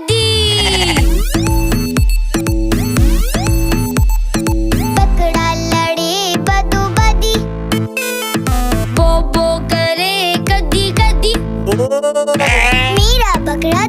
गद्दी। बकरा लड़े बदो बदी, बो करे गद्दी गद्दी। मेरा बकरा